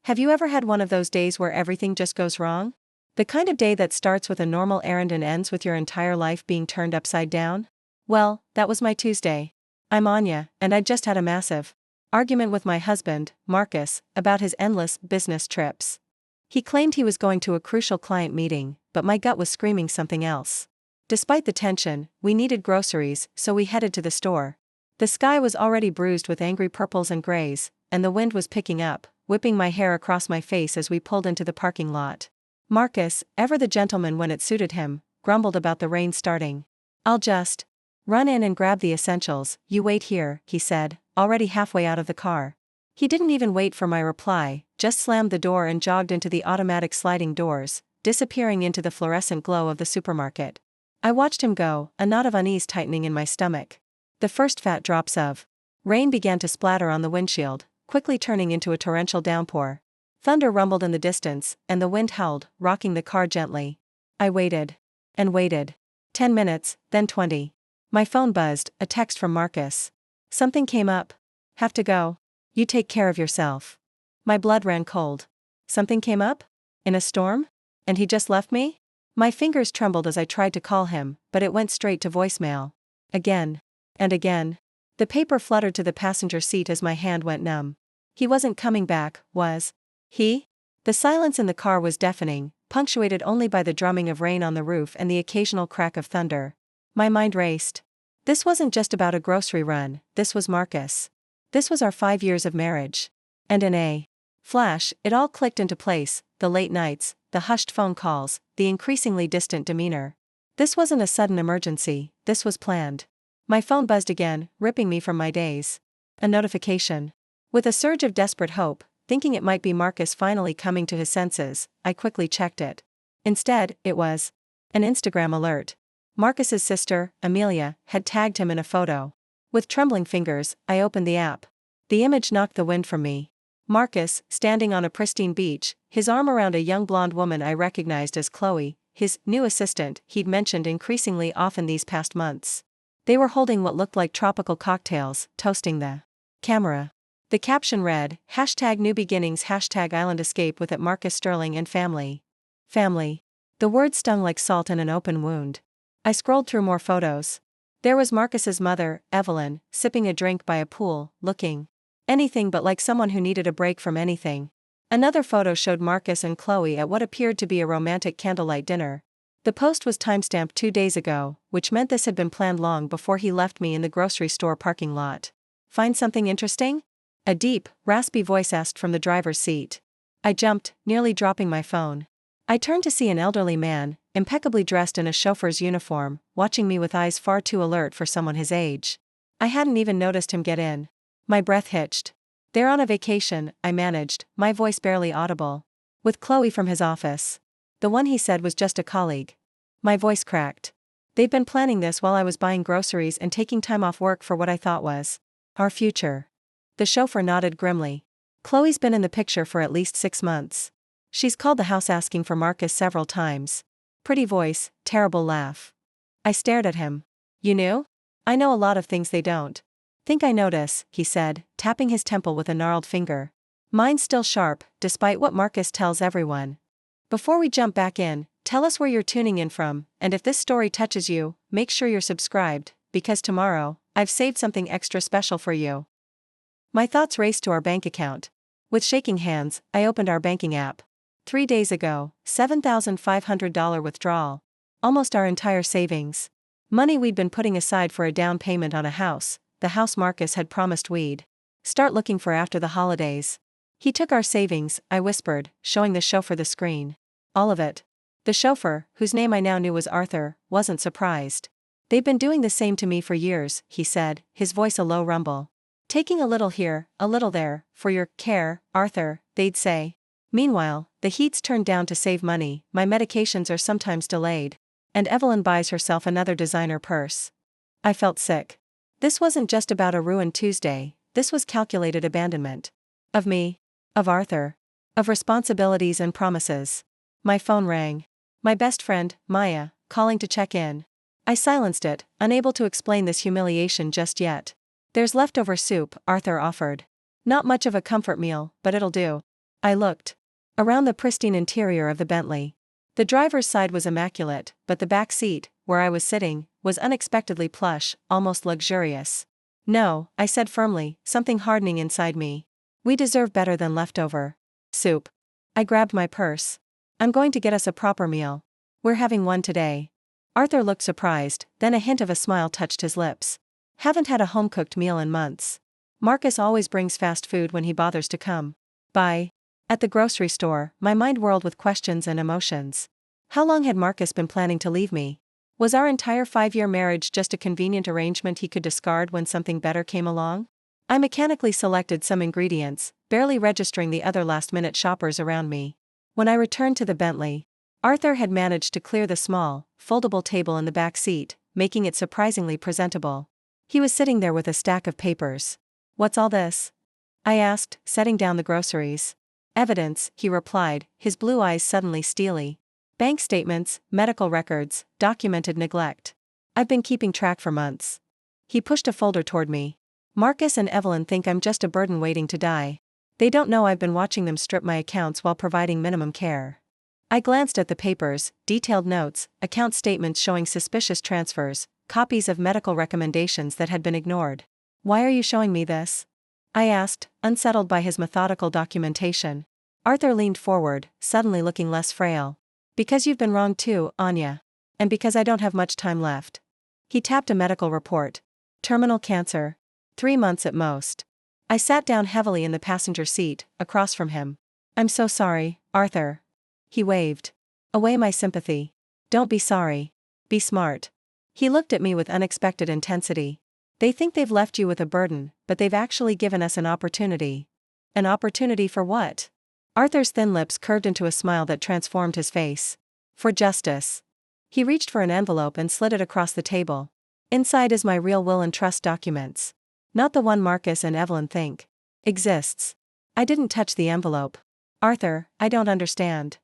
Have you ever had one of those days where everything just goes wrong? The kind of day that starts with a normal errand and ends with your entire life being turned upside down? Well, that was my Tuesday. I'm Anya, and I'd just had a massive argument with my husband, Marcus, about his endless business trips. He claimed he was going to a crucial client meeting, but my gut was screaming something else. Despite the tension, we needed groceries, so we headed to the store. The sky was already bruised with angry purples and grays, and the wind was picking up, whipping my hair across my face as we pulled into the parking lot. Marcus, ever the gentleman when it suited him, grumbled about the rain starting. "I'll just run in and grab the essentials, you wait here," he said, already halfway out of the car. He didn't even wait for my reply, just slammed the door and jogged into the automatic sliding doors, disappearing into the fluorescent glow of the supermarket. I watched him go, a knot of unease tightening in my stomach. The first fat drops of rain began to splatter on the windshield, quickly turning into a torrential downpour. Thunder rumbled in the distance, and the wind howled, rocking the car gently. I waited. And waited. 10 minutes, then 20. My phone buzzed, a text from Marcus. "Something came up. Have to go. You take care of yourself." My blood ran cold. Something came up? In a storm? And he just left me? My fingers trembled as I tried to call him, but it went straight to voicemail. Again. And again. The paper fluttered to the passenger seat as my hand went numb. He wasn't coming back, was he? The silence in the car was deafening, punctuated only by the drumming of rain on the roof and the occasional crack of thunder. My mind raced. This wasn't just about a grocery run, this was Marcus. This was our 5 years of marriage. And in a flash, it all clicked into place, the late nights, the hushed phone calls, the increasingly distant demeanor. This wasn't a sudden emergency, this was planned. My phone buzzed again, ripping me from my daze. A notification. With a surge of desperate hope, thinking it might be Marcus finally coming to his senses, I quickly checked it. Instead, it was an Instagram alert. Marcus's sister, Amelia, had tagged him in a photo. With trembling fingers, I opened the app. The image knocked the wind from me. Marcus, standing on a pristine beach, his arm around a young blonde woman I recognized as Chloe, his new assistant he'd mentioned increasingly often these past months. They were holding what looked like tropical cocktails, toasting the camera. The caption read, #New Beginnings #Island Escape with it Marcus Sterling and family. Family. The word stung like salt in an open wound. I scrolled through more photos. There was Marcus's mother, Evelyn, sipping a drink by a pool, looking anything but like someone who needed a break from anything. Another photo showed Marcus and Chloe at what appeared to be a romantic candlelight dinner. The post was timestamped 2 days ago, which meant this had been planned long before he left me in the grocery store parking lot. "Find something interesting?" A deep, raspy voice asked from the driver's seat. I jumped, nearly dropping my phone. I turned to see an elderly man, impeccably dressed in a chauffeur's uniform, watching me with eyes far too alert for someone his age. I hadn't even noticed him get in. My breath hitched. "They're on a vacation," I managed, my voice barely audible. "With Chloe from his office." The one he said was just a colleague. My voice cracked. They'd been planning this while I was buying groceries and taking time off work for what I thought was our future. The chauffeur nodded grimly. "Chloe's been in the picture for at least 6 months. She's called the house asking for Marcus several times." Pretty voice, terrible laugh. I stared at him. "You knew? I know a lot of things they don't think I notice," he said, tapping his temple with a gnarled finger. "Mine's still sharp, despite what Marcus tells everyone." Before we jump back in, tell us where you're tuning in from, and if this story touches you, make sure you're subscribed, because tomorrow, I've saved something extra special for you. My thoughts raced to our bank account. With shaking hands, I opened our banking app. 3 days ago, $7,500 withdrawal. Almost our entire savings. Money we'd been putting aside for a down payment on a house, the house Marcus had promised we'd start looking for after the holidays. "He took our savings," I whispered, showing the chauffeur the screen. "All of it." The chauffeur, whose name I now knew was Arthur, wasn't surprised. "They've been doing the same to me for years," he said, his voice a low rumble. "Taking a little here, a little there, for your care, Arthur," they'd say. Meanwhile, the heat's turned down to save money, my medications are sometimes delayed. And Evelyn buys herself another designer purse. I felt sick. This wasn't just about a ruined Tuesday, this was calculated abandonment. Of me. Of Arthur. Of responsibilities and promises. My phone rang. My best friend, Maya, calling to check in. I silenced it, unable to explain this humiliation just yet. "There's leftover soup," Arthur offered. "Not much of a comfort meal, but it'll do." I looked around the pristine interior of the Bentley. The driver's side was immaculate, but the back seat, where I was sitting, was unexpectedly plush, almost luxurious. No, I said firmly, something hardening inside me. We deserve better than leftover soup. I grabbed my purse. I'm going to get us a proper meal. We're having one today. Arthur looked surprised, then a hint of a smile touched his lips. Haven't had a home-cooked meal in months. Marcus always brings fast food when he bothers to come by. At the grocery store, my mind whirled with questions and emotions. How long had Marcus been planning to leave me? Was our entire 5-year marriage just a convenient arrangement he could discard when something better came along? I mechanically selected some ingredients, barely registering the other last-minute shoppers around me. When I returned to the Bentley, Arthur had managed to clear the small, foldable table in the back seat, making it surprisingly presentable. He was sitting there with a stack of papers. "What's all this?" I asked, setting down the groceries. "Evidence," he replied, his blue eyes suddenly steely. "Bank statements, medical records, documented neglect. I've been keeping track for months." He pushed a folder toward me. "Marcus and Evelyn think I'm just a burden waiting to die. They don't know I've been watching them strip my accounts while providing minimum care." I glanced at the papers, detailed notes, account statements showing suspicious transfers, copies of medical recommendations that had been ignored. "Why are you showing me this?" I asked, unsettled by his methodical documentation. Arthur leaned forward, suddenly looking less frail. "Because you've been wrong too, Anya. And because I don't have much time left." He tapped a medical report. "Terminal cancer. 3 months at most." I sat down heavily in the passenger seat, across from him. "I'm so sorry, Arthur." He waved away my sympathy. "Don't be sorry. Be smart." He looked at me with unexpected intensity. "They think they've left you with a burden, but they've actually given us an opportunity." "An opportunity for what?" Arthur's thin lips curved into a smile that transformed his face. "For justice." He reached for an envelope and slid it across the table. "Inside is my real will and trust documents. Not the one Marcus and Evelyn think exists." I didn't touch the envelope. "Arthur, I don't understand."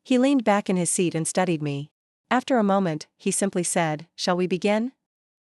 He leaned back in his seat and studied me. After a moment, he simply said, "Shall we begin?"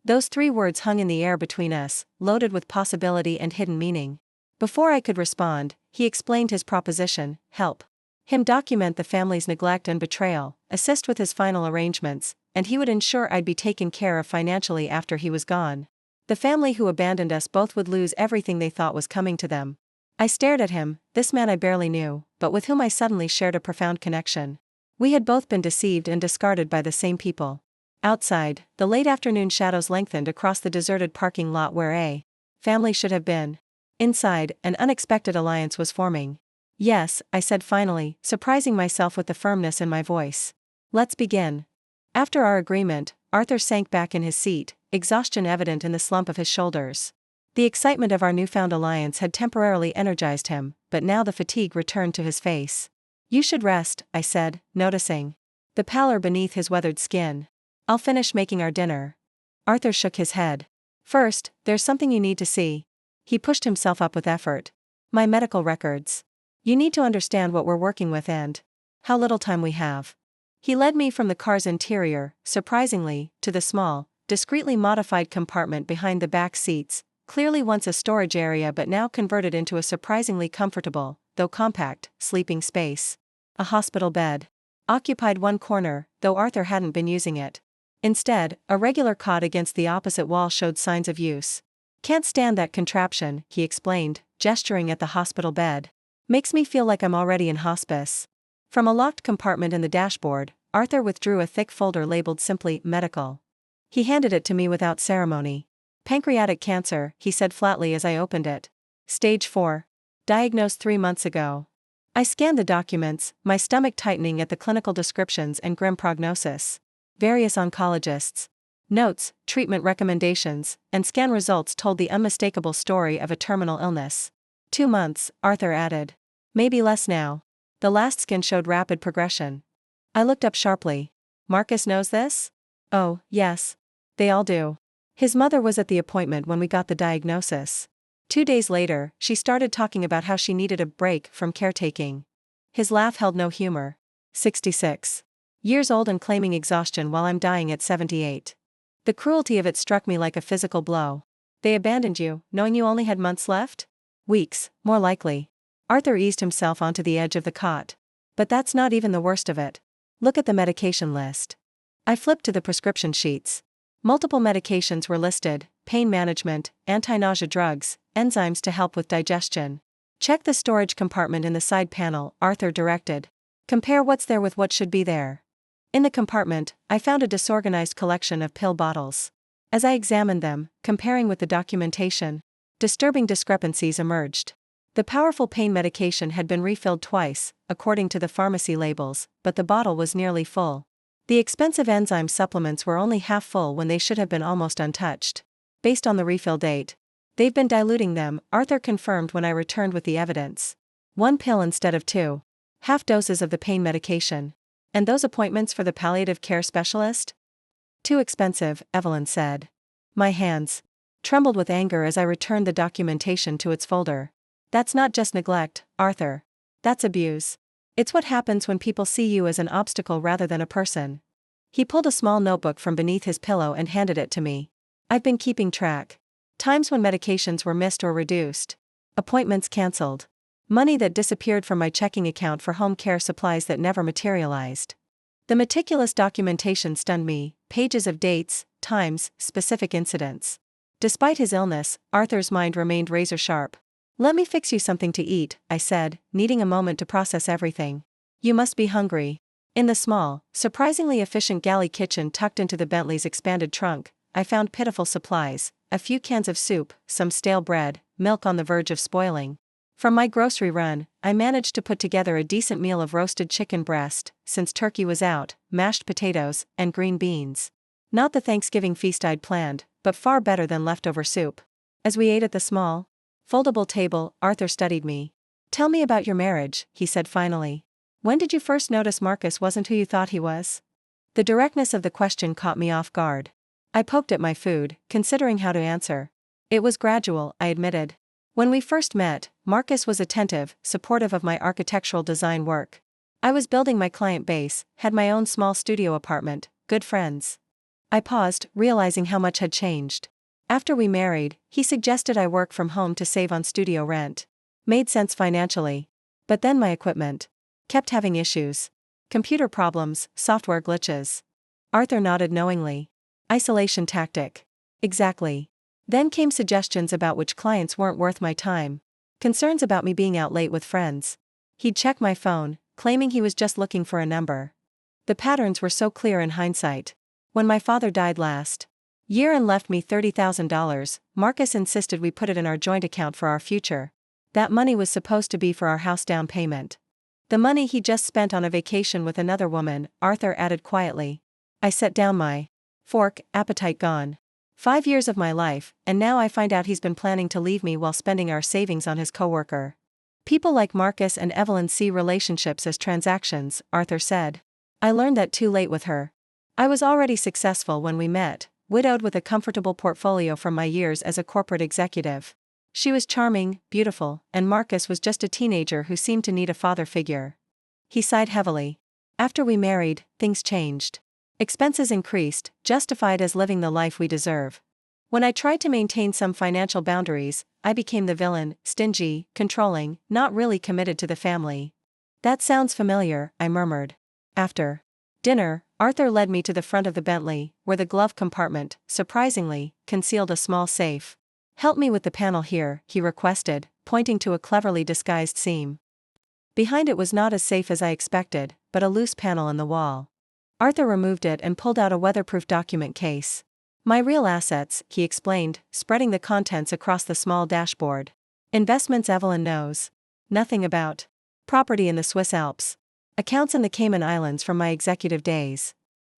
Those 3 words hung in the air between us, loaded with possibility and hidden meaning. Before I could respond, he explained his proposition: help him document the family's neglect and betrayal, assist with his final arrangements, and he would ensure I'd be taken care of financially after he was gone. The family who abandoned us both would lose everything they thought was coming to them. I stared at him, this man I barely knew, but with whom I suddenly shared a profound connection. We had both been deceived and discarded by the same people. Outside, the late afternoon shadows lengthened across the deserted parking lot where a family should have been. Inside, an unexpected alliance was forming. "Yes," I said finally, surprising myself with the firmness in my voice. "Let's begin." After our agreement, Arthur sank back in his seat, exhaustion evident in the slump of his shoulders. The excitement of our newfound alliance had temporarily energized him, but now the fatigue returned to his face. "You should rest," I said, noticing the pallor beneath his weathered skin. "I'll finish making our dinner." Arthur shook his head. "First, there's something you need to see." He pushed himself up with effort. "My medical records. You need to understand what we're working with and how little time we have." He led me from the car's interior, surprisingly, to the small, discreetly modified compartment behind the back seats, clearly once a storage area but now converted into a surprisingly comfortable, though compact, sleeping space. A hospital bed occupied one corner, though Arthur hadn't been using it. Instead, a regular cot against the opposite wall showed signs of use. "Can't stand that contraption," he explained, gesturing at the hospital bed. "Makes me feel like I'm already in hospice." From a locked compartment in the dashboard, Arthur withdrew a thick folder labeled simply "Medical." He handed it to me without ceremony. "Pancreatic cancer," he said flatly as I opened it. "Stage 4. Diagnosed 3 months ago." I scanned the documents, my stomach tightening at the clinical descriptions and grim prognosis. Various oncologists' notes, treatment recommendations, and scan results told the unmistakable story of a terminal illness. 2 months, Arthur added. "Maybe less now." The last scan showed rapid progression. I looked up sharply. "Marcus knows this?" "Oh, yes. They all do. His mother was at the appointment when we got the diagnosis. 2 days later, she started talking about how she needed a break from caretaking." His laugh held no humor. 66 years old and claiming exhaustion while I'm dying at 78. The cruelty of it struck me like a physical blow. "They abandoned you, knowing you only had months left?" "Weeks, more likely." Arthur eased himself onto the edge of the cot. But that's not even the worst of it. Look at the medication list. I flipped to the prescription sheets. Multiple medications were listed: pain management, anti-nausea drugs, enzymes to help with digestion. Check the storage compartment in the side panel, Arthur directed. Compare what's there with what should be there. In the compartment, I found a disorganized collection of pill bottles. As I examined them, comparing with the documentation, disturbing discrepancies emerged. The powerful pain medication had been refilled twice, according to the pharmacy labels, but the bottle was nearly full. The expensive enzyme supplements were only half full when they should have been almost untouched. Based on the refill date, they've been diluting them, Arthur confirmed when I returned with the evidence. 1 pill instead of 2. Half doses of the pain medication. And those appointments for the palliative care specialist? Too expensive, Evelyn said. My hands trembled with anger as I returned the documentation to its folder. That's not just neglect, Arthur. That's abuse. It's what happens when people see you as an obstacle rather than a person. He pulled a small notebook from beneath his pillow and handed it to me. I've been keeping track. Times when medications were missed or reduced. Appointments cancelled. Money that disappeared from my checking account for home care supplies that never materialized. The meticulous documentation stunned me, pages of dates, times, specific incidents. Despite his illness, Arthur's mind remained razor-sharp. Let me fix you something to eat, I said, needing a moment to process everything. You must be hungry. In the small, surprisingly efficient galley kitchen tucked into the Bentley's expanded trunk, I found pitiful supplies: a few cans of soup, some stale bread, milk on the verge of spoiling. From my grocery run, I managed to put together a decent meal of roasted chicken breast, since turkey was out, mashed potatoes, and green beans. Not the Thanksgiving feast I'd planned, but far better than leftover soup. As we ate at the small, foldable table, Arthur studied me. Tell me about your marriage, he said finally. When did you first notice Marcus wasn't who you thought he was? The directness of the question caught me off guard. I poked at my food, considering how to answer. It was gradual, I admitted. When we first met, Marcus was attentive, supportive of my architectural design work. I was building my client base, had my own small studio apartment, good friends. I paused, realizing how much had changed. After we married, he suggested I work from home to save on studio rent. Made sense financially. But then my equipment kept having issues. Computer problems, software glitches. Arthur nodded knowingly. Isolation tactic. Exactly. Then came suggestions about which clients weren't worth my time. Concerns about me being out late with friends. He'd check my phone, claiming he was just looking for a number. The patterns were so clear in hindsight. When my father died last year and left me $30,000, Marcus insisted we put it in our joint account for our future. That money was supposed to be for our house down payment. The money he just spent on a vacation with another woman, Arthur added quietly. I set down my fork, appetite gone. 5 years of my life, and now I find out he's been planning to leave me while spending our savings on his coworker. People like Marcus and Evelyn see relationships as transactions, Arthur said. I learned that too late with her. I was already successful when we met, widowed with a comfortable portfolio from my years as a corporate executive. She was charming, beautiful, and Marcus was just a teenager who seemed to need a father figure. He sighed heavily. After we married, things changed. Expenses increased, justified as living the life we deserve. When I tried to maintain some financial boundaries, I became the villain, stingy, controlling, not really committed to the family. That sounds familiar, I murmured. After dinner, Arthur led me to the front of the Bentley, where the glove compartment, surprisingly, concealed a small safe. Help me with the panel here, he requested, pointing to a cleverly disguised seam. Behind it was not as safe as I expected, but a loose panel in the wall. Arthur removed it and pulled out a weatherproof document case. My real assets, he explained, spreading the contents across the small dashboard. Investments Evelyn knows nothing about. Property in the Swiss Alps. Accounts in the Cayman Islands from my executive days.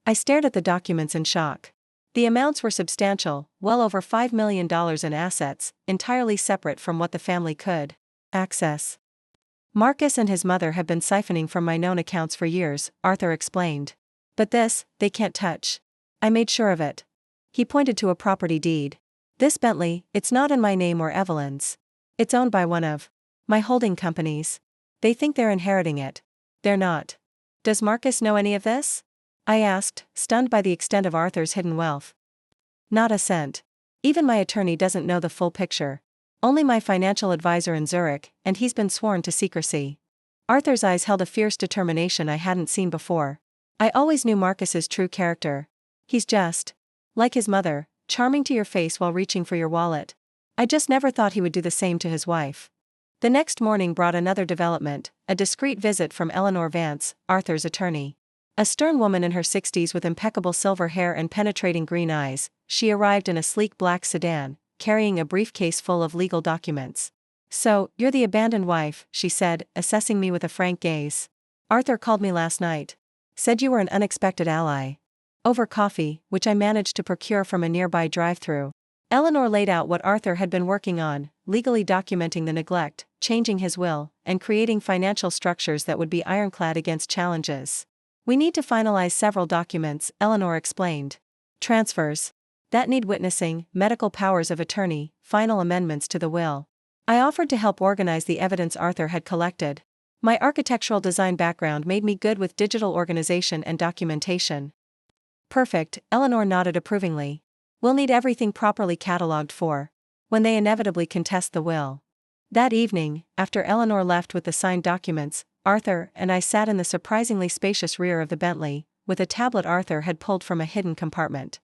I stared at the documents in shock. The amounts were substantial, well over $5 million in assets, entirely separate from what the family could access. Marcus and his mother have been siphoning from my known accounts for years, Arthur explained. But this, they can't touch. I made sure of it. He pointed to a property deed. This Bentley, it's not in my name or Evelyn's. It's owned by one of my holding companies. They think they're inheriting it. They're not. Does Marcus know any of this? I asked, stunned by the extent of Arthur's hidden wealth. Not a cent. Even my attorney doesn't know the full picture. Only my financial advisor in Zurich, and he's been sworn to secrecy. Arthur's eyes held a fierce determination I hadn't seen before. I always knew Marcus's true character. He's just like his mother, charming to your face while reaching for your wallet. I just never thought he would do the same to his wife. The next morning brought another development, a discreet visit from Eleanor Vance, Arthur's attorney. A stern woman in her 60s with impeccable silver hair and penetrating green eyes, she arrived in a sleek black sedan, carrying a briefcase full of legal documents. "So, you're the abandoned wife," she said, assessing me with a frank gaze. "Arthur called me last night. Said you were an unexpected ally." Over coffee, which I managed to procure from a nearby drive-thru, Eleanor laid out what Arthur had been working on, legally documenting the neglect, changing his will, and creating financial structures that would be ironclad against challenges. "We need to finalize several documents," Eleanor explained. "Transfers that need witnessing, medical powers of attorney, final amendments to the will." I offered to help organize the evidence Arthur had collected. My architectural design background made me good with digital organization and documentation. "Perfect," Eleanor nodded approvingly. "We'll need everything properly cataloged for when they inevitably contest the will." That evening, after Eleanor left with the signed documents, Arthur and I sat in the surprisingly spacious rear of the Bentley, with a tablet Arthur had pulled from a hidden compartment.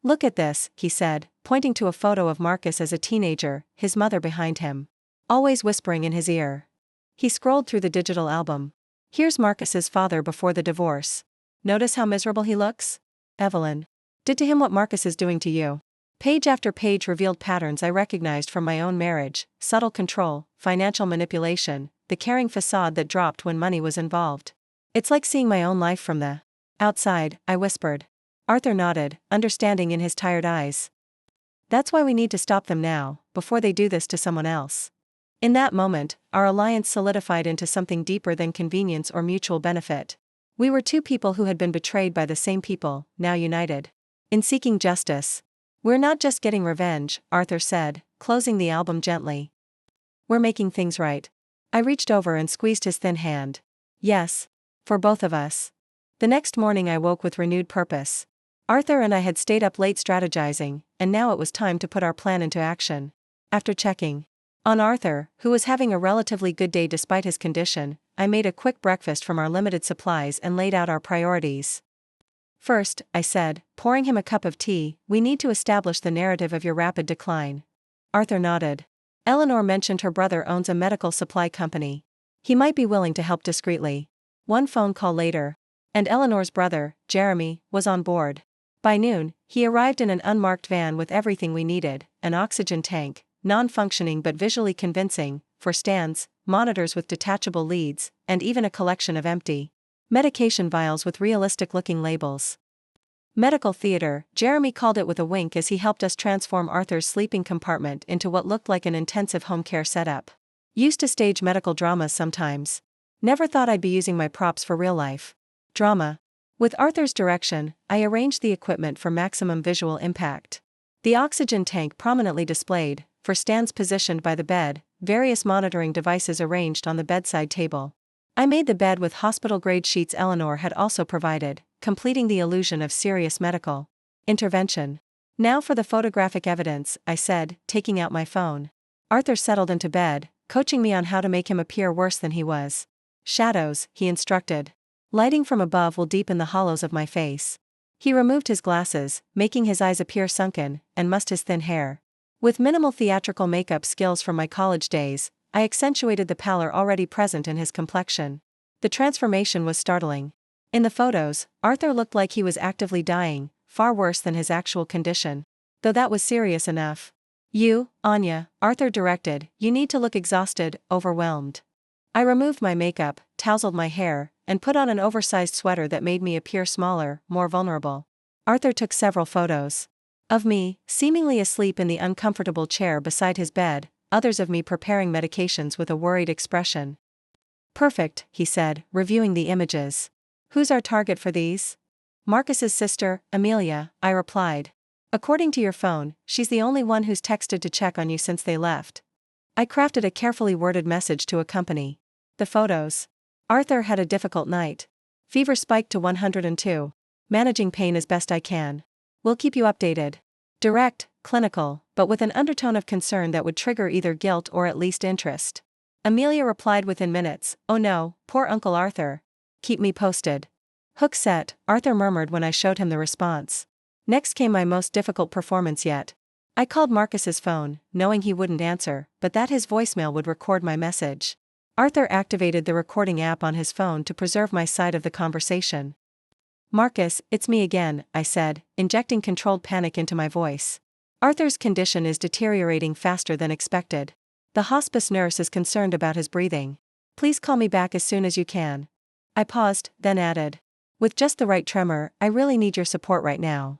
"Look at this," he said, pointing to a photo of Marcus as a teenager, his mother behind him, always whispering in his ear. He scrolled through the digital album. "Here's Marcus's father before the divorce. Notice how miserable he looks? Evelyn did to him what Marcus is doing to you." Page after page revealed patterns I recognized from my own marriage: subtle control, financial manipulation, the caring facade that dropped when money was involved. "It's like seeing my own life from the outside," I whispered. Arthur nodded, understanding in his tired eyes. "That's why we need to stop them now, before they do this to someone else." In that moment, our alliance solidified into something deeper than convenience or mutual benefit. We were two people who had been betrayed by the same people, now united in seeking justice. "We're not just getting revenge," Arthur said, closing the album gently. "We're making things right." I reached over and squeezed his thin hand. "Yes. For both of us." The next morning I woke with renewed purpose. Arthur and I had stayed up late strategizing, and now it was time to put our plan into action. After checking on Arthur, who was having a relatively good day despite his condition, I made a quick breakfast from our limited supplies and laid out our priorities. "First," I said, pouring him a cup of tea, "we need to establish the narrative of your rapid decline." Arthur nodded. Eleanor mentioned her brother owns a medical supply company. He might be willing to help discreetly. One phone call later, and Eleanor's brother, Jeremy, was on board. By noon, he arrived in an unmarked van with everything we needed: an oxygen tank, non-functioning but visually convincing, for stands, monitors with detachable leads, and even a collection of empty medication vials with realistic-looking labels. "Medical theater," Jeremy called it with a wink as he helped us transform Arthur's sleeping compartment into what looked like an intensive home care setup. "Used to stage medical dramas sometimes. Never thought I'd be using my props for real-life drama." With Arthur's direction, I arranged the equipment for maximum visual impact. The oxygen tank prominently displayed, for stands positioned by the bed, various monitoring devices arranged on the bedside table. I made the bed with hospital-grade sheets Eleanor had also provided, completing the illusion of serious medical intervention. "Now for the photographic evidence," I said, taking out my phone. Arthur settled into bed, coaching me on how to make him appear worse than he was. "Shadows," he instructed. "Lighting from above will deepen the hollows of my face." He removed his glasses, making his eyes appear sunken, and mussed his thin hair. With minimal theatrical makeup skills from my college days, I accentuated the pallor already present in his complexion. The transformation was startling. In the photos, Arthur looked like he was actively dying, far worse than his actual condition. Though that was serious enough. "You, Anya," Arthur directed, "you need to look exhausted, overwhelmed." I removed my makeup, tousled my hair, and put on an oversized sweater that made me appear smaller, more vulnerable. Arthur took several photos. Of me, seemingly asleep in the uncomfortable chair beside his bed, others of me preparing medications with a worried expression. "Perfect," he said, reviewing the images. "Who's our target for these?" "Marcus's sister, Amelia," I replied. "According to your phone, she's the only one who's texted to check on you since they left." I crafted a carefully worded message to accompany the photos. Arthur had a difficult night. Fever spiked to 102. Managing pain as best I can. "We'll keep you updated." Direct, clinical, but with an undertone of concern that would trigger either guilt or at least interest. Amelia replied within minutes, "Oh no, poor Uncle Arthur. Keep me posted." Hook set, Arthur murmured when I showed him the response. Next came my most difficult performance yet. I called Marcus's phone, knowing he wouldn't answer, but that his voicemail would record my message. Arthur activated the recording app on his phone to preserve my side of the conversation. "Marcus, it's me again," I said, injecting controlled panic into my voice. "Arthur's condition is deteriorating faster than expected. The hospice nurse is concerned about his breathing. Please call me back as soon as you can." I paused, then added, "With just the right tremor, I really need your support right now."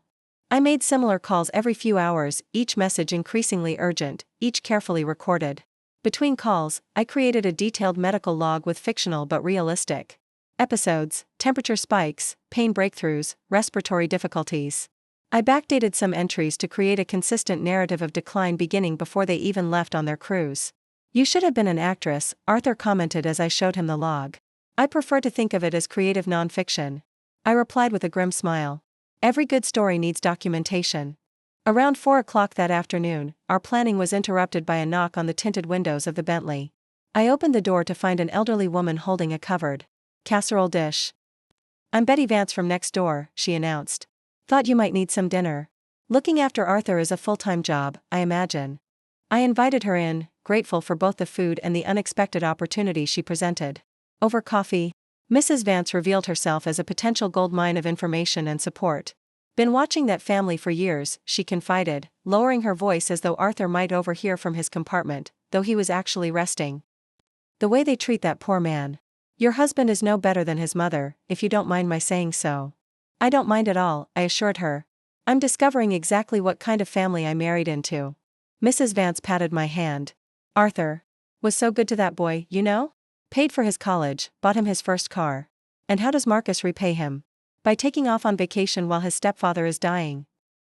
I made similar calls every few hours, each message increasingly urgent, each carefully recorded. Between calls, I created a detailed medical log with fictional but realistic episodes, temperature spikes, pain breakthroughs, respiratory difficulties. I backdated some entries to create a consistent narrative of decline beginning before they even left on their cruise. "You should have been an actress," Arthur commented as I showed him the log. "I prefer to think of it as creative nonfiction." I replied with a grim smile. "Every good story needs documentation." Around 4 o'clock that afternoon, our planning was interrupted by a knock on the tinted windows of the Bentley. I opened the door to find an elderly woman holding a covered casserole dish. "I'm Betty Vance from next door," she announced. "Thought you might need some dinner. Looking after Arthur is a full-time job, I imagine." I invited her in, grateful for both the food and the unexpected opportunity she presented. Over coffee, Mrs. Vance revealed herself as a potential goldmine of information and support. "Been watching that family for years," she confided, lowering her voice as though Arthur might overhear from his compartment, though he was actually resting. "The way they treat that poor man. Your husband is no better than his mother, if you don't mind my saying so." "I don't mind at all," I assured her. "I'm discovering exactly what kind of family I married into." Mrs. Vance patted my hand. "Arthur was so good to that boy, you know? Paid for his college, bought him his first car. And how does Marcus repay him? By taking off on vacation while his stepfather is dying."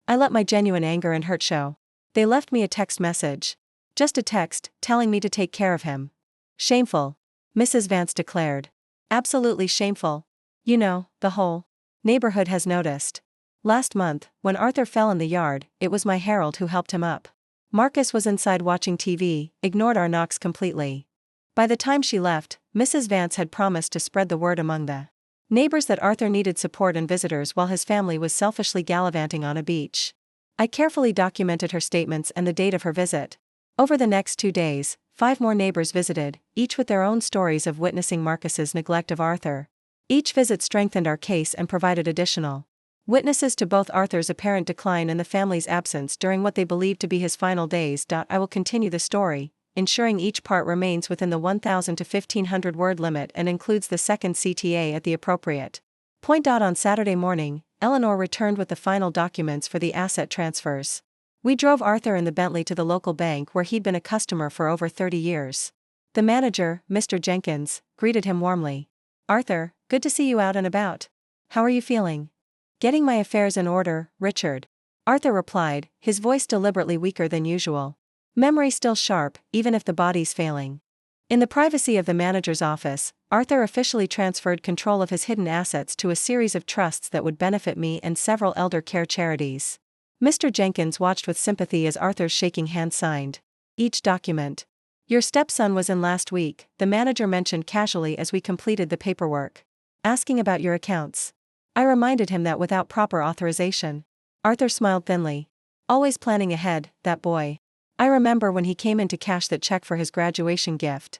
I let my genuine anger and hurt show. "They left me a text message. Just a text, telling me to take care of him." "Shameful," Mrs. Vance declared. "Absolutely shameful. You know, the whole neighborhood has noticed. Last month, when Arthur fell in the yard, it was my Harold who helped him up. Marcus was inside watching TV, ignored our knocks completely. By the time she left, Mrs. Vance had promised to spread the word among the neighbors that Arthur needed support and visitors while his family was selfishly gallivanting on a beach." I carefully documented her statements and the date of her visit. Over the next 2 days, 5 more neighbors visited, each with their own stories of witnessing Marcus's neglect of Arthur. Each visit strengthened our case and provided additional witnesses to both Arthur's apparent decline and the family's absence during what they believed to be his final days. I will continue the story, ensuring each part remains within the 1,000 to 1,500 word limit and includes the second CTA at the appropriate point. On Saturday morning, Eleanor returned with the final documents for the asset transfers. We drove Arthur in the Bentley to the local bank where he'd been a customer for over 30 years. The manager, Mr. Jenkins, greeted him warmly. "Arthur, good to see you out and about. How are you feeling?" "Getting my affairs in order, Richard," Arthur replied, his voice deliberately weaker than usual. Memory still sharp, even if the body's failing. In the privacy of the manager's office, Arthur officially transferred control of his hidden assets to a series of trusts that would benefit me and several elder care charities. Mr. Jenkins watched with sympathy as Arthur's shaking hand signed each document. "Your stepson was in last week," the manager mentioned casually as we completed the paperwork. "Asking about your accounts." I reminded him that without proper authorization. Arthur smiled thinly. "Always planning ahead, that boy. I remember when he came in to cash that check for his graduation gift."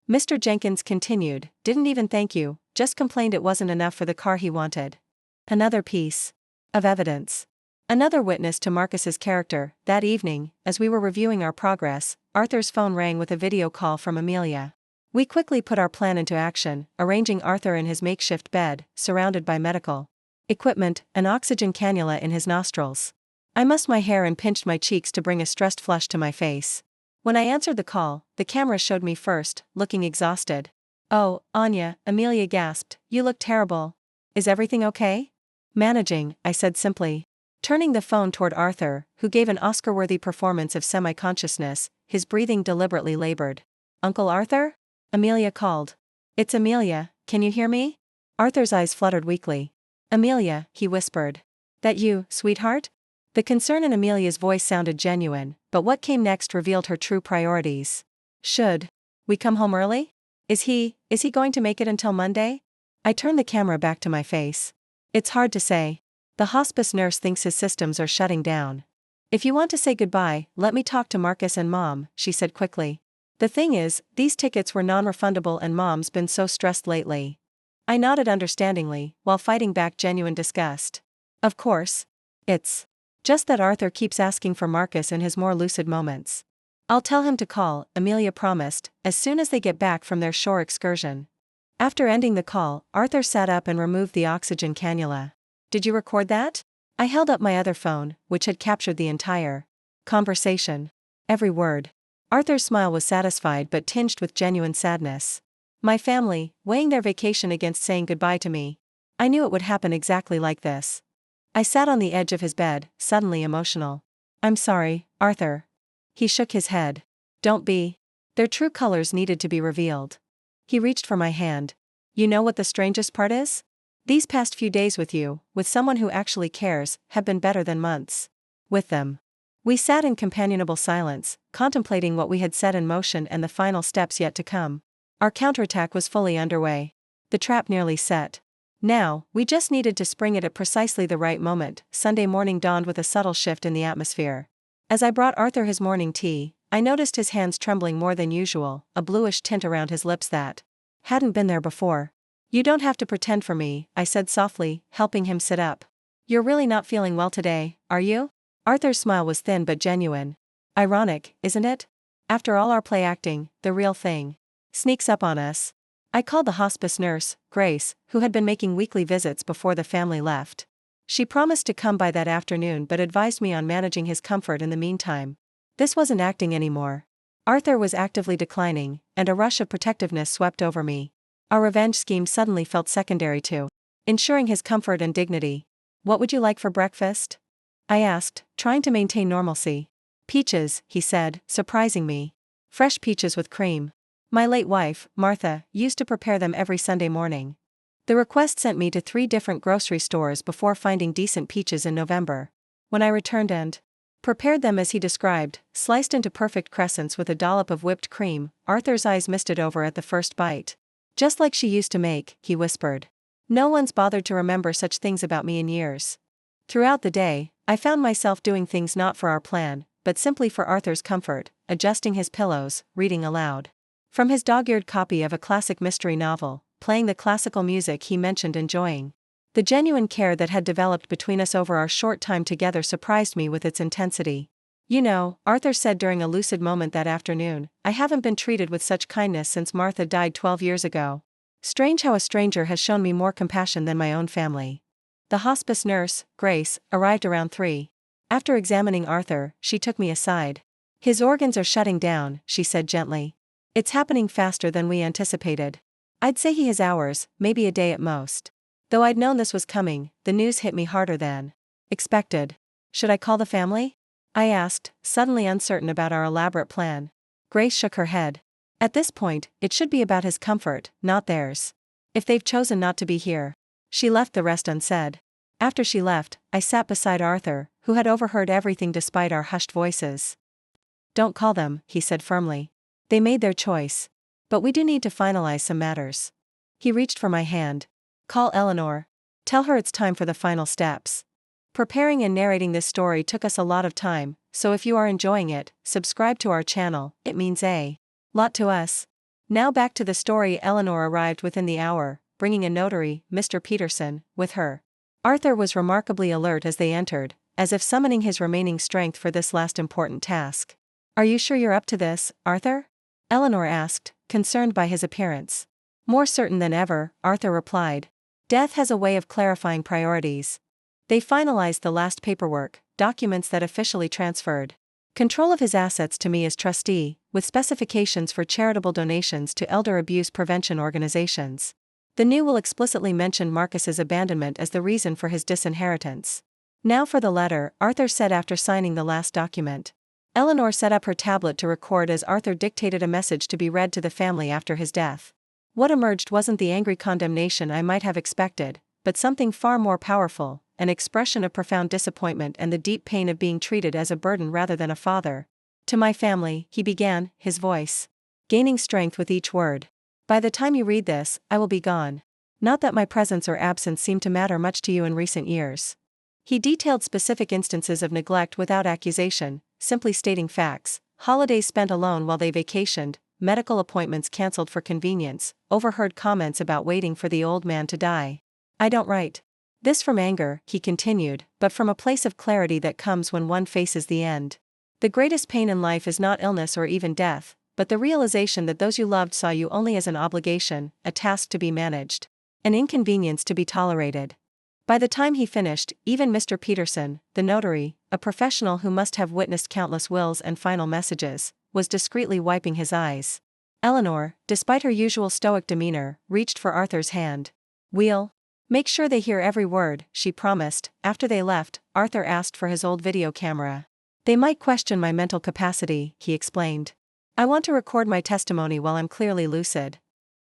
Mr. Jenkins continued, "Didn't even thank you, just complained it wasn't enough for the car he wanted." Another piece of evidence. Another witness to Marcus's character. That evening, as we were reviewing our progress, Arthur's phone rang with a video call from Amelia. We quickly put our plan into action, arranging Arthur in his makeshift bed, surrounded by medical equipment, an oxygen cannula in his nostrils. I mussed my hair and pinched my cheeks to bring a stressed flush to my face. When I answered the call, the camera showed me first, looking exhausted. "Oh, Anya," Amelia gasped, "you look terrible. Is everything okay?" "Managing," I said simply. Turning the phone toward Arthur, who gave an Oscar-worthy performance of semi-consciousness, his breathing deliberately labored. "Uncle Arthur?" Amelia called. "It's Amelia, can you hear me?" Arthur's eyes fluttered weakly. "Amelia," he whispered. "That you, sweetheart?" The concern in Amelia's voice sounded genuine, but what came next revealed her true priorities. Should we come home early? Is he going to make it until Monday? I turned the camera back to my face. It's hard to say. The hospice nurse thinks his systems are shutting down. If you want to say goodbye, let me talk to Marcus and Mom, she said quickly. The thing is, these tickets were non-refundable and Mom's been so stressed lately. I nodded understandingly, while fighting back genuine disgust. Of course. It's just that Arthur keeps asking for Marcus in his more lucid moments. I'll tell him to call, Amelia promised, as soon as they get back from their shore excursion. After ending the call, Arthur sat up and removed the oxygen cannula. Did you record that? I held up my other phone, which had captured the entire conversation. Every word. Arthur's smile was satisfied but tinged with genuine sadness. My family, weighing their vacation against saying goodbye to me. I knew it would happen exactly like this. I sat on the edge of his bed, suddenly emotional. I'm sorry, Arthur. He shook his head. Don't be. Their true colors needed to be revealed. He reached for my hand. You know what the strangest part is? These past few days with you, with someone who actually cares, have been better than months with them. We sat in companionable silence, contemplating what we had set in motion and the final steps yet to come. Our counterattack was fully underway. The trap nearly set. Now, we just needed to spring it at precisely the right moment. Sunday morning dawned with a subtle shift in the atmosphere. As I brought Arthur his morning tea, I noticed his hands trembling more than usual, a bluish tint around his lips that hadn't been there before. You don't have to pretend for me, I said softly, helping him sit up. You're really not feeling well today, are you? Arthur's smile was thin but genuine. Ironic, isn't it? After all our play acting, the real thing sneaks up on us. I called the hospice nurse, Grace, who had been making weekly visits before the family left. She promised to come by that afternoon but advised me on managing his comfort in the meantime. This wasn't acting anymore. Arthur was actively declining, and a rush of protectiveness swept over me. Our revenge scheme suddenly felt secondary to ensuring his comfort and dignity. What would you like for breakfast? I asked, trying to maintain normalcy. Peaches, he said, surprising me. Fresh peaches with cream. My late wife, Martha, used to prepare them every Sunday morning. The request sent me to 3 different grocery stores before finding decent peaches in November. When I returned and prepared them as he described, sliced into perfect crescents with a dollop of whipped cream, Arthur's eyes misted over at the first bite. Just like she used to make, he whispered. No one's bothered to remember such things about me in years. Throughout the day, I found myself doing things not for our plan, but simply for Arthur's comfort, adjusting his pillows, reading aloud from his dog-eared copy of a classic mystery novel, playing the classical music he mentioned enjoying. The genuine care that had developed between us over our short time together surprised me with its intensity. You know, Arthur said during a lucid moment that afternoon, I haven't been treated with such kindness since Martha died 12 years ago. Strange how a stranger has shown me more compassion than my own family. The hospice nurse, Grace, arrived around 3. After examining Arthur, she took me aside. His organs are shutting down, she said gently. It's happening faster than we anticipated. I'd say he has hours, maybe a day at most. Though I'd known this was coming, the news hit me harder than expected. Should I call the family? I asked, suddenly uncertain about our elaborate plan. Grace shook her head. At this point, it should be about his comfort, not theirs. If they've chosen not to be here. She left the rest unsaid. After she left, I sat beside Arthur, who had overheard everything despite our hushed voices. Don't call them, he said firmly. They made their choice. But we do need to finalize some matters. He reached for my hand. Call Eleanor. Tell her it's time for the final steps. Preparing and narrating this story took us a lot of time, so if you are enjoying it, subscribe to our channel, it means a lot to us. Now back to the story. Eleanor arrived within the hour, bringing a notary, Mr. Peterson, with her. Arthur was remarkably alert as they entered, as if summoning his remaining strength for this last important task. Are you sure you're up to this, Arthur? Eleanor asked, concerned by his appearance. More certain than ever, Arthur replied. Death has a way of clarifying priorities. They finalized the last paperwork, documents that officially transferred control of his assets to me as trustee, with specifications for charitable donations to elder abuse prevention organizations. The new will explicitly mention Marcus's abandonment as the reason for his disinheritance. Now for the letter, Arthur said after signing the last document. Eleanor set up her tablet to record as Arthur dictated a message to be read to the family after his death. What emerged wasn't the angry condemnation I might have expected, but something far more powerful, an expression of profound disappointment and the deep pain of being treated as a burden rather than a father. To my family, he began, his voice gaining strength with each word. By the time you read this, I will be gone. Not that my presence or absence seemed to matter much to you in recent years. He detailed specific instances of neglect without accusation, simply stating facts: holidays spent alone while they vacationed, medical appointments cancelled for convenience, overheard comments about waiting for the old man to die. I don't write this from anger, he continued, but from a place of clarity that comes when one faces the end. The greatest pain in life is not illness or even death, but the realization that those you loved saw you only as an obligation, a task to be managed, an inconvenience to be tolerated. By the time he finished, even Mr. Peterson, the notary, a professional who must have witnessed countless wills and final messages, was discreetly wiping his eyes. Eleanor, despite her usual stoic demeanor, reached for Arthur's hand. "We'll make sure they hear every word," she promised. After they left, Arthur asked for his old video camera. "They might question my mental capacity," he explained. "I want to record my testimony while I'm clearly lucid."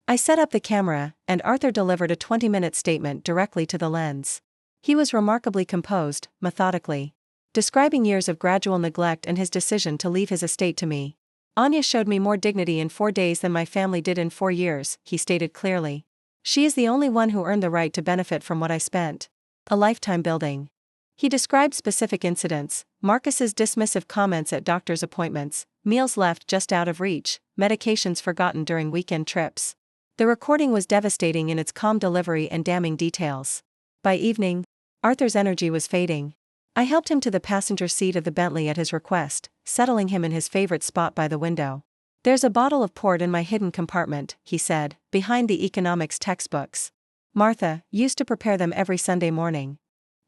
I set up the camera, and Arthur delivered a 20-minute statement directly to the lens. He was remarkably composed, methodically describing years of gradual neglect and his decision to leave his estate to me. "Anya showed me more dignity in 4 days than my family did in 4 years, he stated clearly. "She is the only one who earned the right to benefit from what I spent a lifetime building." He described specific incidents: Marcus's dismissive comments at doctor's appointments, meals left just out of reach, medications forgotten during weekend trips. The recording was devastating in its calm delivery and damning details. By evening, Arthur's energy was fading. I helped him to the passenger seat of the Bentley at his request, settling him in his favorite spot by the window. "There's a bottle of port in my hidden compartment," he said, "behind the economics textbooks. Martha used to prepare them every Sunday morning."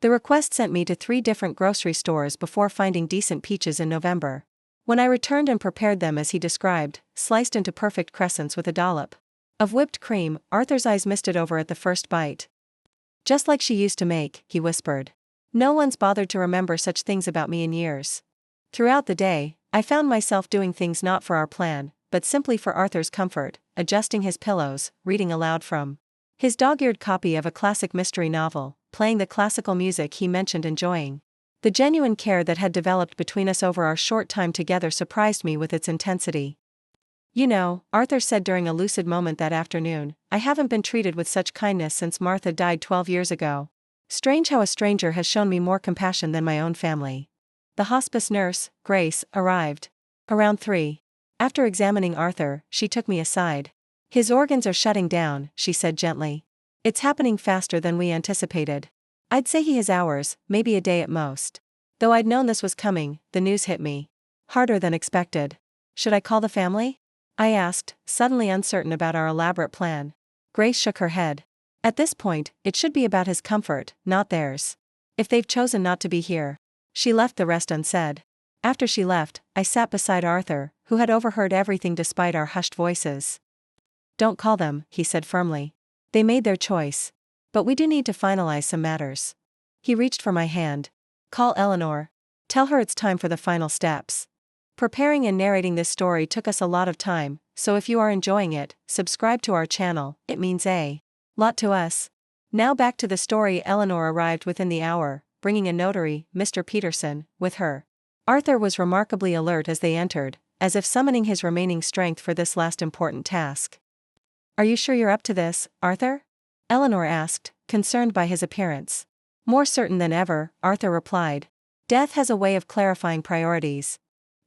The request sent me to 3 different grocery stores before finding decent peaches in November. When I returned and prepared them as he described, sliced into perfect crescents with a dollop of whipped cream, Arthur's eyes misted over at the first bite. "Just like she used to make," he whispered. "No one's bothered to remember such things about me in years." Throughout the day, I found myself doing things not for our plan, but simply for Arthur's comfort: adjusting his pillows, reading aloud from his dog-eared copy of a classic mystery novel, playing the classical music he mentioned enjoying. The genuine care that had developed between us over our short time together surprised me with its intensity. "You know," Arthur said during a lucid moment that afternoon, "I haven't been treated with such kindness since Martha died 12 years ago. Strange how a stranger has shown me more compassion than my own family." The hospice nurse, Grace, arrived around 3. After examining Arthur, she took me aside. "His organs are shutting down," she said gently. "It's happening faster than we anticipated. I'd say he has hours, maybe a day at most." Though I'd known this was coming, the news hit me harder than expected. "Should I call the family?" I asked, suddenly uncertain about our elaborate plan. Grace shook her head. "At this point, it should be about his comfort, not theirs. If they've chosen not to be here." She left the rest unsaid. After she left, I sat beside Arthur, who had overheard everything despite our hushed voices. "Don't call them," he said firmly. "They made their choice. But we do need to finalize some matters." He reached for my hand. "Call Eleanor. Tell her it's time for the final steps." Preparing and narrating this story took us a lot of time, so if you are enjoying it, subscribe to our channel, it means a lot to us. Now back to the story. Eleanor arrived within the hour, bringing a notary, Mr. Peterson, with her. Arthur was remarkably alert as they entered, as if summoning his remaining strength for this last important task. "Are you sure you're up to this, Arthur?" Eleanor asked, concerned by his appearance. "More certain than ever," Arthur replied. "Death has a way of clarifying priorities."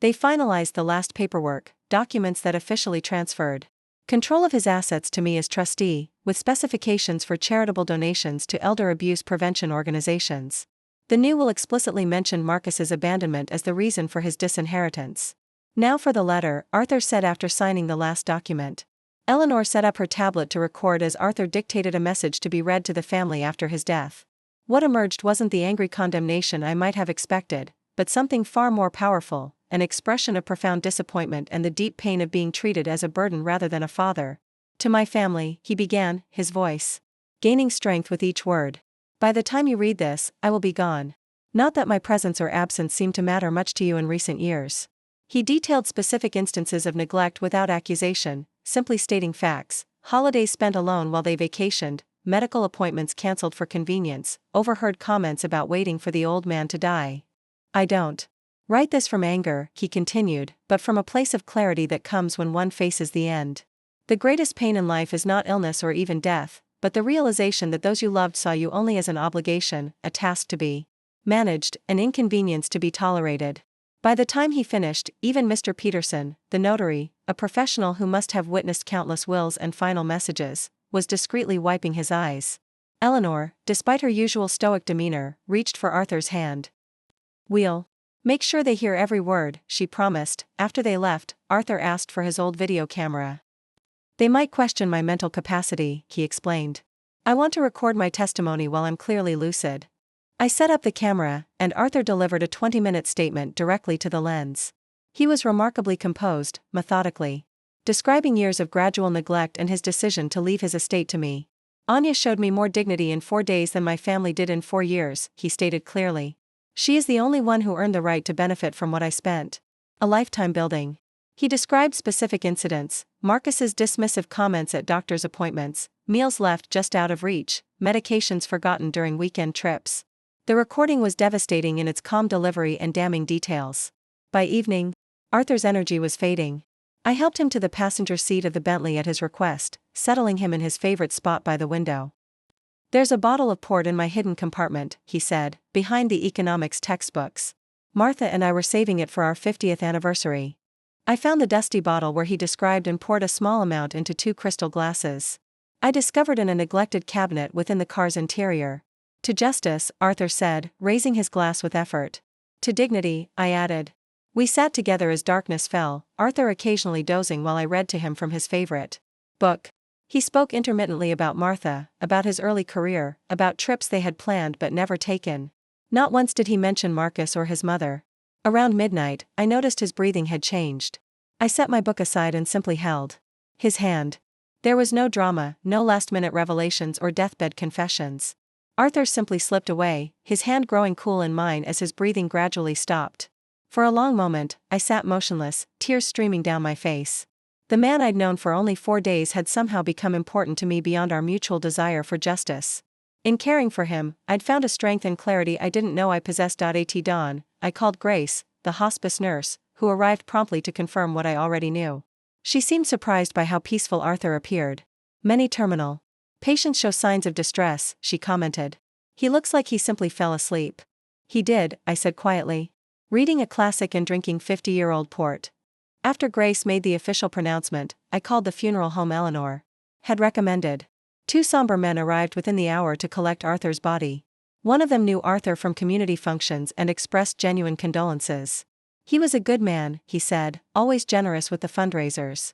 They finalized the last paperwork, documents that officially transferred control of his assets to me as trustee, with specifications for charitable donations to elder abuse prevention organizations. The new will explicitly mention Marcus's abandonment as the reason for his disinheritance. "Now for the letter," Arthur said after signing the last document. Eleanor set up her tablet to record as Arthur dictated a message to be read to the family after his death. What emerged wasn't the angry condemnation I might have expected, but something far more powerful: an expression of profound disappointment and the deep pain of being treated as a burden rather than a father. "To my family," he began, his voice gaining strength with each word. "By the time you read this, I will be gone. Not that my presence or absence seemed to matter much to you in recent years." He detailed specific instances of neglect without accusation, simply stating facts: holidays spent alone while they vacationed, medical appointments cancelled for convenience, overheard comments about waiting for the old man to die. I don't write this from anger, he continued, but from a place of clarity that comes when one faces the end. The greatest pain in life is not illness or even death, but the realization that those you loved saw you only as an obligation, a task to be managed, an inconvenience to be tolerated. By the time he finished, even Mr. Peterson, the notary, a professional who must have witnessed countless wills and final messages, was discreetly wiping his eyes. Eleanor, despite her usual stoic demeanor, reached for Arthur's hand. "We'll make sure they hear every word," she promised. After they left, Arthur asked for his old video camera. "They might question my mental capacity," he explained. "I want to record my testimony while I'm clearly lucid." I set up the camera, and Arthur delivered a 20-minute statement directly to the lens. He was remarkably composed, methodically describing years of gradual neglect and his decision to leave his estate to me. "Anya showed me more dignity in 4 days than my family did in 4 years, he stated clearly. "She is the only one who earned the right to benefit from what I spent a lifetime building." He described specific incidents: Marcus's dismissive comments at doctor's appointments, meals left just out of reach, medications forgotten during weekend trips. The recording was devastating in its calm delivery and damning details. By evening, Arthur's energy was fading. I helped him to the passenger seat of the Bentley at his request, settling him in his favorite spot by the window. "There's a bottle of port in my hidden compartment," he said, "behind the economics textbooks. Martha and I were saving it for our 50th anniversary." I found the dusty bottle where he described and poured a small amount into 2 crystal glasses. I discovered in a neglected cabinet within the car's interior. "To justice," Arthur said, raising his glass with effort. "To dignity," I added. We sat together as darkness fell, Arthur occasionally dozing while I read to him from his favorite book. He spoke intermittently about Martha, about his early career, about trips they had planned but never taken. Not once did he mention Marcus or his mother. Around midnight, I noticed his breathing had changed. I set my book aside and simply held his hand. There was no drama, no last-minute revelations or deathbed confessions. Arthur simply slipped away, his hand growing cool in mine as his breathing gradually stopped. For a long moment, I sat motionless, tears streaming down my face. The man I'd known for only 4 days had somehow become important to me beyond our mutual desire for justice. In caring for him, I'd found a strength and clarity I didn't know I possessed. At dawn, I called Grace, the hospice nurse, who arrived promptly to confirm what I already knew. She seemed surprised by how peaceful Arthur appeared. "Many terminal patients show signs of distress," she commented. "He looks like he simply fell asleep." "He did," I said quietly. "Reading a classic and drinking 50-year-old port." After Grace made the official pronouncement, I called the funeral home Eleanor had recommended. 2 somber men arrived within the hour to collect Arthur's body. One of them knew Arthur from community functions and expressed genuine condolences. "He was a good man," he said, "always generous with the fundraisers."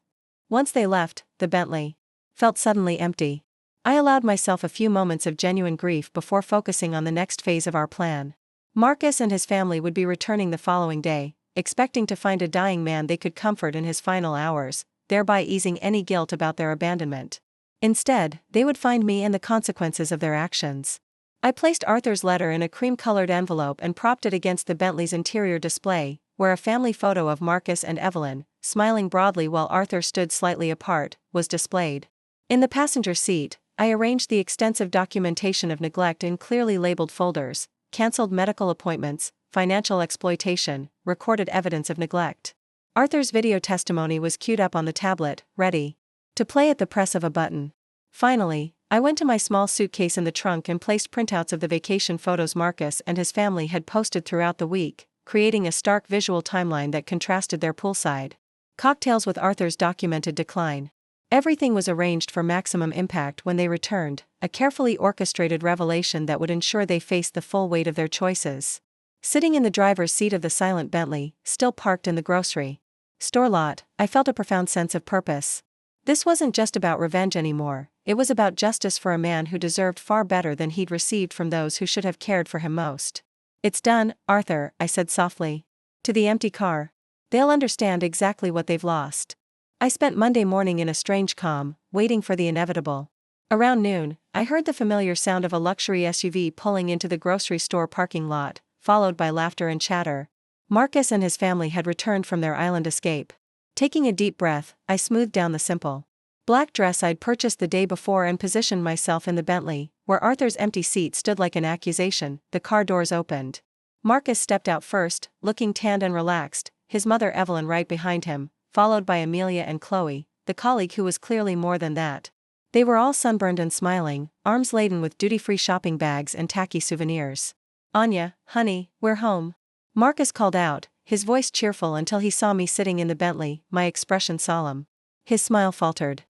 Once they left, the Bentley felt suddenly empty. I allowed myself a few moments of genuine grief before focusing on the next phase of our plan. Marcus and his family would be returning the following day, expecting to find a dying man they could comfort in his final hours, thereby easing any guilt about their abandonment. Instead, they would find me and the consequences of their actions. I placed Arthur's letter in a cream-colored envelope and propped it against the Bentley's interior display, where a family photo of Marcus and Evelyn, smiling broadly while Arthur stood slightly apart, was displayed. In the passenger seat, I arranged the extensive documentation of neglect in clearly labeled folders: cancelled medical appointments, financial exploitation, recorded evidence of neglect. Arthur's video testimony was queued up on the tablet, ready to play at the press of a button. Finally, I went to my small suitcase in the trunk and placed printouts of the vacation photos Marcus and his family had posted throughout the week, creating a stark visual timeline that contrasted their poolside cocktails with Arthur's documented decline. Everything was arranged for maximum impact when they returned, a carefully orchestrated revelation that would ensure they faced the full weight of their choices. Sitting in the driver's seat of the silent Bentley, still parked in the grocery store lot, I felt a profound sense of purpose. This wasn't just about revenge anymore, it was about justice for a man who deserved far better than he'd received from those who should have cared for him most. "It's done, Arthur," I said softly to the empty car. "They'll understand exactly what they've lost." I spent Monday morning in a strange calm, waiting for the inevitable. Around noon, I heard the familiar sound of a luxury SUV pulling into the grocery store parking lot, followed by laughter and chatter. Marcus and his family had returned from their island escape. Taking a deep breath, I smoothed down the simple black dress I'd purchased the day before and positioned myself in the Bentley, where Arthur's empty seat stood like an accusation. The car doors opened. Marcus stepped out first, looking tanned and relaxed, his mother Evelyn right behind him, followed by Amelia and Chloe, the colleague who was clearly more than that. They were all sunburned and smiling, arms laden with duty-free shopping bags and tacky souvenirs. "Anya, honey, we're home," Marcus called out, his voice cheerful until he saw me sitting in the Bentley, my expression solemn. His smile faltered.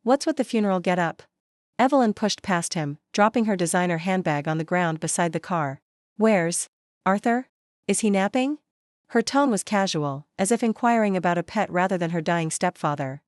"What's with the funeral get-up?" Evelyn pushed past him, dropping her designer handbag on the ground beside the car. "Where's Arthur? Is he napping?" Her tone was casual, as if inquiring about a pet rather than her dying stepfather.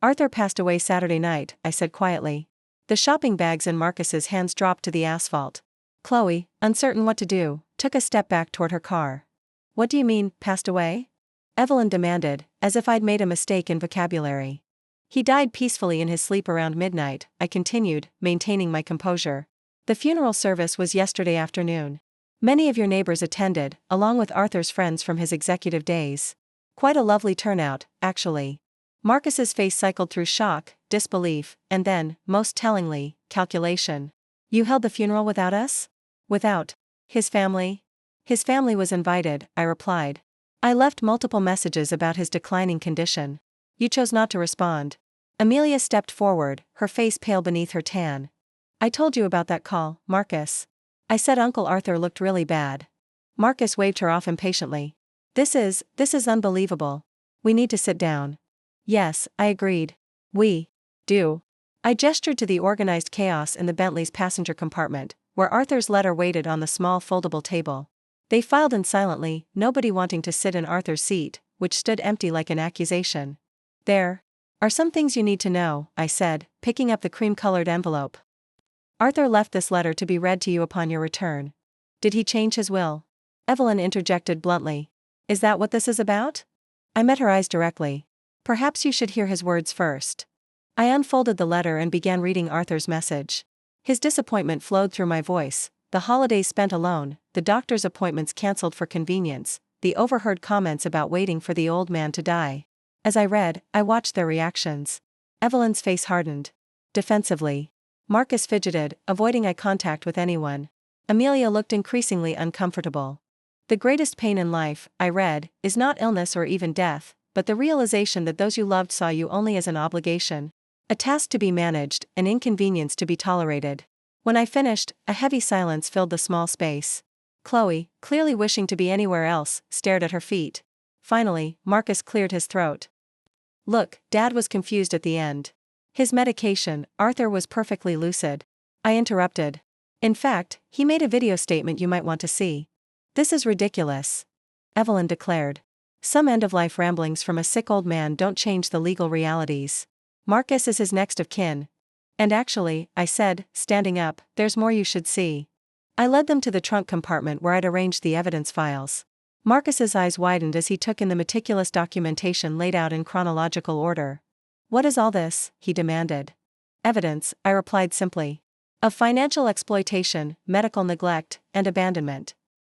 "Arthur passed away Saturday night," I said quietly. The shopping bags in Marcus's hands dropped to the asphalt. Chloe, uncertain what to do, took a step back toward her car. "What do you mean, passed away?" Evelyn demanded, as if I'd made a mistake in vocabulary. "He died peacefully in his sleep around midnight," I continued, maintaining my composure. "The funeral service was yesterday afternoon. Many of your neighbors attended, along with Arthur's friends from his executive days. Quite a lovely turnout, actually." Marcus's face cycled through shock, disbelief, and then, most tellingly, calculation. "You held the funeral without us?" "Without his family?" "His family was invited," I replied. "I left multiple messages about his declining condition. You chose not to respond." Amelia stepped forward, her face pale beneath her tan. "I told you about that call, Marcus. I said Uncle Arthur looked really bad." Marcus waved her off impatiently. This is unbelievable. We need to sit down." "Yes," I agreed. "We do." I gestured to the organized chaos in the Bentley's passenger compartment, where Arthur's letter waited on the small foldable table. They filed in silently, nobody wanting to sit in Arthur's seat, which stood empty like an accusation. "There are some things you need to know," I said, picking up the cream-colored envelope. "Arthur left this letter to be read to you upon your return." "Did he change his will?" Evelyn interjected bluntly. "Is that what this is about?" I met her eyes directly. "Perhaps you should hear his words first." I unfolded the letter and began reading Arthur's message. His disappointment flowed through my voice, the holidays spent alone, the doctor's appointments cancelled for convenience, the overheard comments about waiting for the old man to die. As I read, I watched their reactions. Evelyn's face hardened. Defensively. Marcus fidgeted, avoiding eye contact with anyone. Amelia looked increasingly uncomfortable. "The greatest pain in life," I read, "is not illness or even death, but the realization that those you loved saw you only as an obligation. A task to be managed, an inconvenience to be tolerated." When I finished, a heavy silence filled the small space. Chloe, clearly wishing to be anywhere else, stared at her feet. Finally, Marcus cleared his throat. "Look, Dad was confused at the end. His medication, Arthur was perfectly lucid." I interrupted. "In fact, he made a video statement you might want to see." "This is ridiculous," Evelyn declared. "Some end-of-life ramblings from a sick old man don't change the legal realities. Marcus is his next of kin. And actually," I said, standing up, "there's more you should see." I led them to the trunk compartment where I'd arranged the evidence files. Marcus's eyes widened as he took in the meticulous documentation laid out in chronological order. "What is all this?" he demanded. "Evidence," I replied simply. "Of financial exploitation, medical neglect, and abandonment."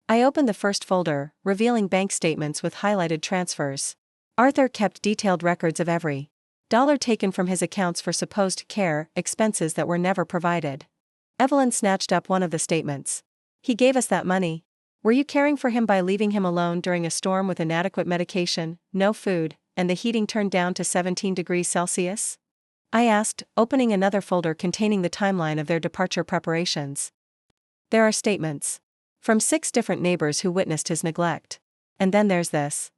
I opened the first folder, revealing bank statements with highlighted transfers. Arthur kept detailed records of every dollar taken from his accounts for supposed care expenses that were never provided. Evelyn snatched up one of the statements. "He gave us that money. Were you caring for him by leaving him alone during a storm with inadequate medication, no food, and the heating turned down to 17 degrees Celsius?" I asked, opening another folder containing the timeline of their departure preparations. "There are statements from 6 different neighbors who witnessed his neglect. And then there's this."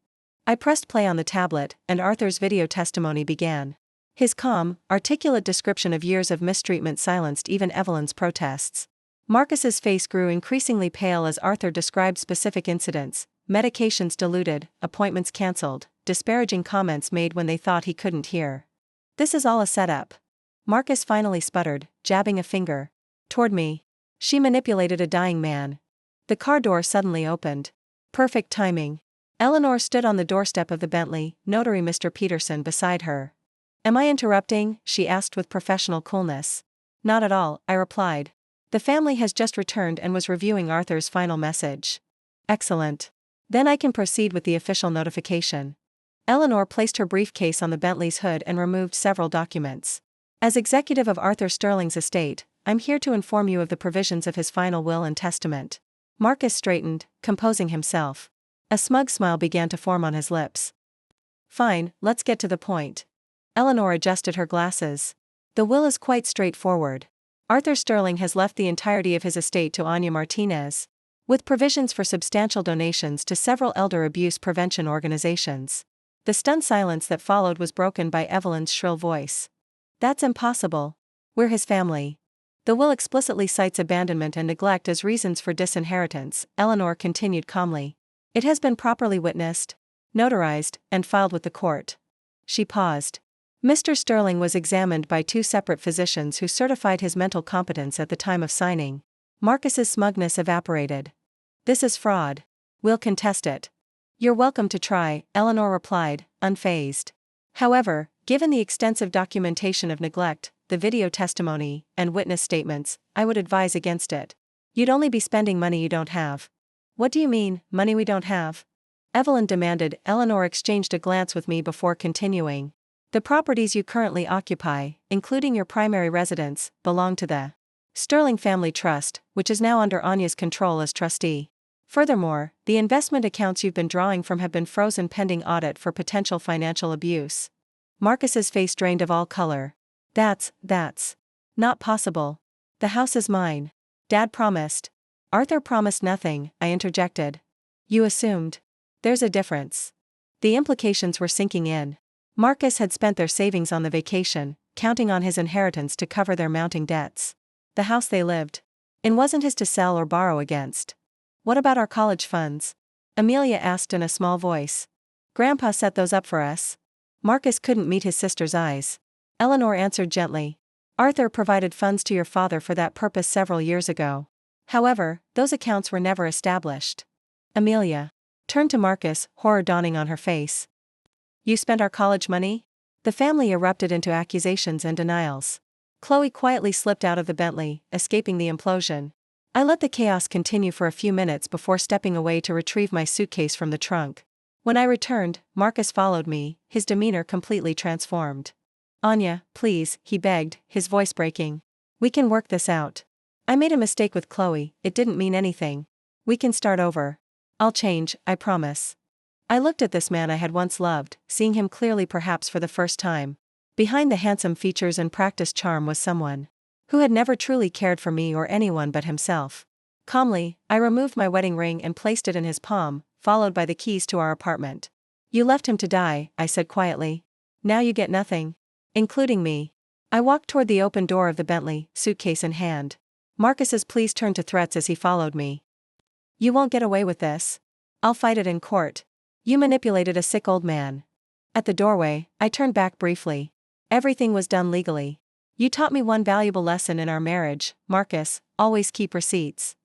I pressed play on the tablet, and Arthur's video testimony began. His calm, articulate description of years of mistreatment silenced even Evelyn's protests. Marcus's face grew increasingly pale as Arthur described specific incidents: medications diluted, appointments cancelled, disparaging comments made when they thought he couldn't hear. "This is all a setup," Marcus finally sputtered, jabbing a finger toward me. "She manipulated a dying man." The car door suddenly opened. Perfect timing. Eleanor stood on the doorstep of the Bentley, notary Mr. Peterson beside her. "Am I interrupting?" she asked with professional coolness. "Not at all," I replied. "The family has just returned and was reviewing Arthur's final message." "Excellent. Then I can proceed with the official notification." Eleanor placed her briefcase on the Bentley's hood and removed several documents. As executive of Arthur Sterling's estate, I'm here to inform you of the provisions of his final will and testament. Marcus straightened, composing himself. A smug smile began to form on his lips. Fine, let's get to the point. Eleanor adjusted her glasses. The will is quite straightforward. Arthur Sterling has left the entirety of his estate to Anya Martinez, with provisions for substantial donations to several elder abuse prevention organizations. The stunned silence that followed was broken by Evelyn's shrill voice. That's impossible. We're his family. The will explicitly cites abandonment and neglect as reasons for disinheritance, Eleanor continued calmly. It has been properly witnessed, notarized, and filed with the court. She paused. Mr. Sterling was examined by 2 separate physicians who certified his mental competence at the time of signing. Marcus's smugness evaporated. This is fraud. We'll contest it. You're welcome to try, Eleanor replied, unfazed. However, given the extensive documentation of neglect, the video testimony, and witness statements, I would advise against it. You'd only be spending money you don't have. What do you mean, money we don't have? Evelyn demanded. Eleanor exchanged a glance with me before continuing. The properties you currently occupy, including your primary residence, belong to the Sterling Family Trust, which is now under Anya's control as trustee. Furthermore, the investment accounts you've been drawing from have been frozen pending audit for potential financial abuse. Marcus's face drained of all color. That's not possible. The house is mine. Dad promised. Arthur promised nothing, I interjected. You assumed. There's a difference. The implications were sinking in. Marcus had spent their savings on the vacation, counting on his inheritance to cover their mounting debts. The house they lived in wasn't his to sell or borrow against. What about our college funds? Amelia asked in a small voice. Grandpa set those up for us. Marcus couldn't meet his sister's eyes. Eleanor answered gently. Arthur provided funds to your father for that purpose several years ago. However, those accounts were never established. Amelia turned to Marcus, horror dawning on her face. You spent our college money? The family erupted into accusations and denials. Chloe quietly slipped out of the Bentley, escaping the implosion. I let the chaos continue for a few minutes before stepping away to retrieve my suitcase from the trunk. When I returned, Marcus followed me, his demeanor completely transformed. Anya, please, he begged, his voice breaking. We can work this out. I made a mistake with Chloe, it didn't mean anything. We can start over. I'll change, I promise. I looked at this man I had once loved, seeing him clearly perhaps for the first time. Behind the handsome features and practiced charm was someone who had never truly cared for me or anyone but himself. Calmly, I removed my wedding ring and placed it in his palm, followed by the keys to our apartment. You left him to die, I said quietly. Now you get nothing. Including me. I walked toward the open door of the Bentley, suitcase in hand. Marcus's pleas turned to threats as he followed me. You won't get away with this. I'll fight it in court. You manipulated a sick old man. At the doorway, I turned back briefly. Everything was done legally. You taught me one valuable lesson in our marriage, Marcus, always keep receipts.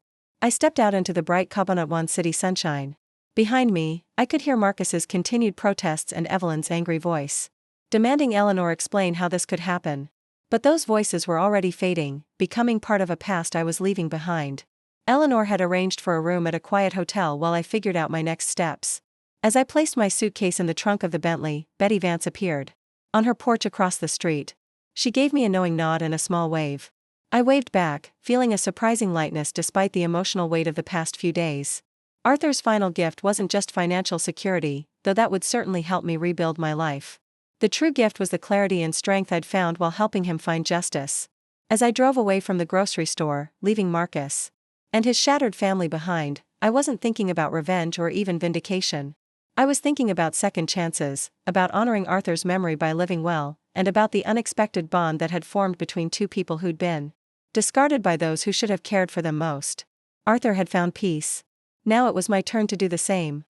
I stepped out into the bright Coconut One city sunshine. Behind me, I could hear Marcus's continued protests and Evelyn's angry voice, demanding Eleanor explain how this could happen. But those voices were already fading, becoming part of a past I was leaving behind. Eleanor had arranged for a room at a quiet hotel while I figured out my next steps. As I placed my suitcase in the trunk of the Bentley, Betty Vance appeared. On her porch across the street. She gave me a knowing nod and a small wave. I waved back, feeling a surprising lightness despite the emotional weight of the past few days. Arthur's final gift wasn't just financial security, though that would certainly help me rebuild my life. The true gift was the clarity and strength I'd found while helping him find justice. As I drove away from the grocery store, leaving Marcus and his shattered family behind, I wasn't thinking about revenge or even vindication. I was thinking about second chances, about honoring Arthur's memory by living well, and about the unexpected bond that had formed between 2 people who'd been discarded by those who should have cared for them most. Arthur had found peace. Now it was my turn to do the same.